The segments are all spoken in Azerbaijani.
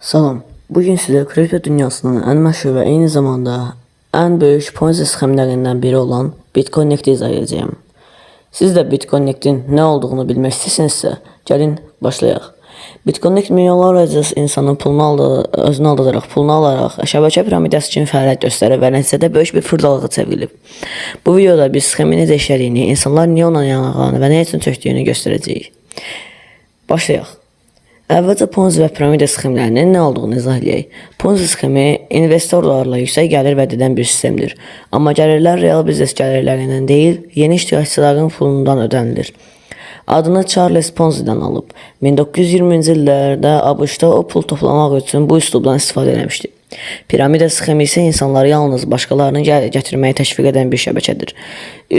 Salam. Bugün sizə kripto dünyasının ən məşhur və eyni zamanda ən böyük Ponzi sxemlərindən biri olan BitConnect-i izah edəcəyəm. Siz də BitConnect-in nə olduğunu bilmək istəyirsinizsə, gəlin başlayaq. BitConnect milyonlarca insanın özünü aldadaraq, pulunu alaraq şəbəkə piramidası kimi fəaliyyət göstərir və nəticədə böyük bir fırdalığa çevrilib. Bu videoda biz sxemin necə işlədiyini, insanlar niyə ona yanağını və nə üçün çökdüyünü göstərəcəyik. Başlayaq. Əvvəlcə Ponzi və piramida sxemlərinin nə olduğunu izah edək. Ponzi sxemi investorlarla yüksək gəlir vəd edən bir sistemdir. Amma gəlirlər real biznes gəlirlərindən deyil, yeni iştirakçıların pulundan ödənilir. Adını Charles Ponzi'dən alıb. 1920-ci illərdə ABŞ-da o pul toplamaq üçün bu üslubdan istifadə etmişdi. Piramida sxemi isə insanları yalnız başqalarını gətirməyə təşviq edən bir şəbəkədir.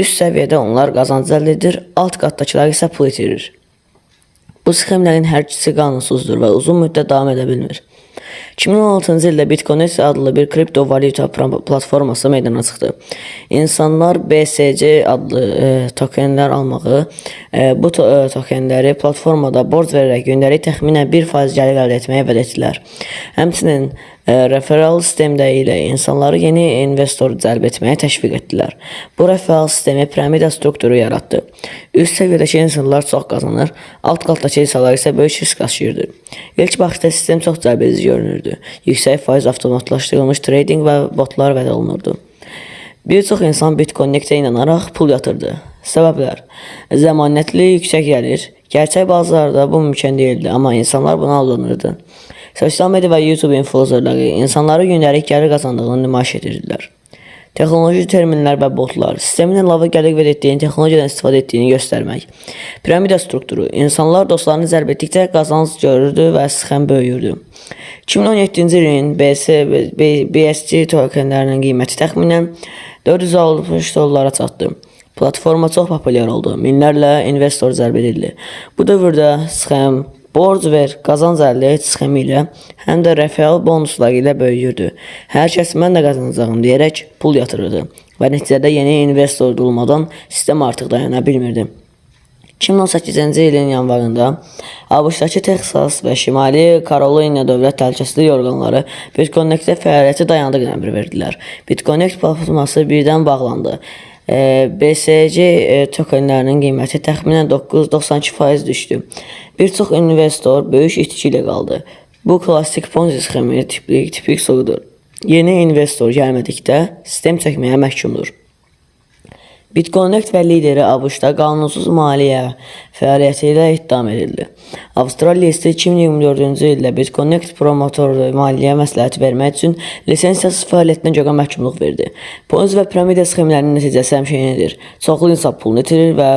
Üst səviyyədə onlar qazanc əldə edir, alt qatdakılar isə pul itirir. Bu sxemlərin hər ikisi qanunsuzdur və uzun müddət davam edə bilmir. 2016-cı ildə BitConnect adlı bir kripto valyuta platforması meydana çıxdı. İnsanlar BSC adlı tokenlər almağı, bu tokenləri platformada borc verərək gündəlik təxminən 1% gəlir əldə etməyə vəd etdilər. Həmçinin referral sistemləri ilə insanları yeni investor cəlb etməyə təşviq etdilər. Bu referral sistemi piramida strukturu yaratdı. Üst səviyyədəki insanlar çox qazanır, alt qatdakı insanlar isə böyük risk daşıyırdı. İlk baxışda sistem çox cəlbedici görünürdü. Yüksək faiz, avtomatlaşdırılmış trading və botlar vəd olunurdu. Bir çox insan BitConnect-ə inanaraq pul yatırdı. Səbəblər: zəmanətli yüksək gəlir. Gerçək bazarda bu mümkün deyildi, amma insanlar buna aldanırdı. Sosial media və YouTube influencerları insanları gündəlik gəlir qazandığını nümayiş edirdilər. Texnoloji terminlər və botlar sistemin əlavə gəlir vəd etdiyini, texnologiyadan istifadə etdiyini göstərmək. Piramida strukturu insanlar dostlarını cəlb etdikcə qazanc görürdü və sxem böyüyürdü. 2017-ci ilin BSC tokenlərinin qiyməti təxminən $460 çatdı. Platforma çox populyar oldu. Minlərlə investor cəlb edildi. Bu dövrdə sxem borc ver, qazanc əldə et sxemi ilə həm də referral bonusları ilə böyüyürdü. Hər kəs mən də qazanacağım deyərək pul yatırırdı və nəticədə yeni investor olmadan sistem artıq dayana bilmirdi. 2018-ci ilin yanvarında ABŞ-dakı Texas və Şimali Karolina dövlət təhlükəsizlik orqanları BitConnect-də fəaliyyəti dayandığı əmri verdilər. BitConnect platforması birdən bağlandı. BSC tokenlərinin qiyməti təxminən 992% düşdü. Bir çox investor böyük itki ilə qaldı. Bu klassik Ponzi sxemi tipik sorudur. Yeni investor gəlmədikdə sistem çəkməyə məhkumdur. BitConnect və lideri ABŞ-da qanunsuz maliyyə fəaliyyəti ilə ittiham edildi. Avstraliya isə 2024-cü ildə BitConnect promotoru maliyyə məsləhəti vermək üçün lisensiyasız fəaliyyətinə görə məhkumluq verdi. Ponzi və piramida sxemlərinin nəticəsi həmşeynidir. Çoxlu insan pulunu itirir və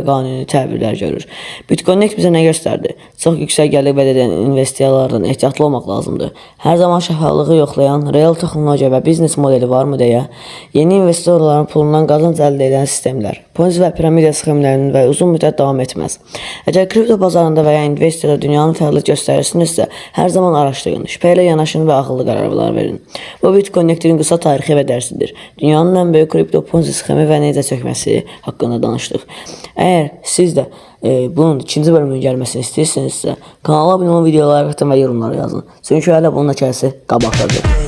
qanuni tədbirlər görür. BitConnect bizə nə göstərdi? Çox yüksək gəlir vəd edən investisiyalardan ehtiyatlı olmaq lazımdır. Hər zaman şəffaflığı yoxlayan real texnologiya və biznes modeli varmı deyə, yeni investorların pulundan qazanc əldə edən sistemlər, Ponzi və piramida sxemlərinin və uzun müddət davam etməz. Əgər kripto bazarında və ya investorda dünyanın fəaliyyət göstərirsinizsə, hər zaman araşdırın, şübhə ilə yanaşın və ağıllı qərarlar verin. Bu BitConnect-in qısa tarixi və dərsidir. Dünyanın ən böyük kripto Ponzi sxemi və necə çökməsi haqqında danışdıq. Əgər siz də bunun ikinci bölümünün gəlməsini istəyirsinizsə, kanala abunə olun, videoları atın və yorumlara yazın. Çünki hələ bunun hekayəsi qabaqdadır.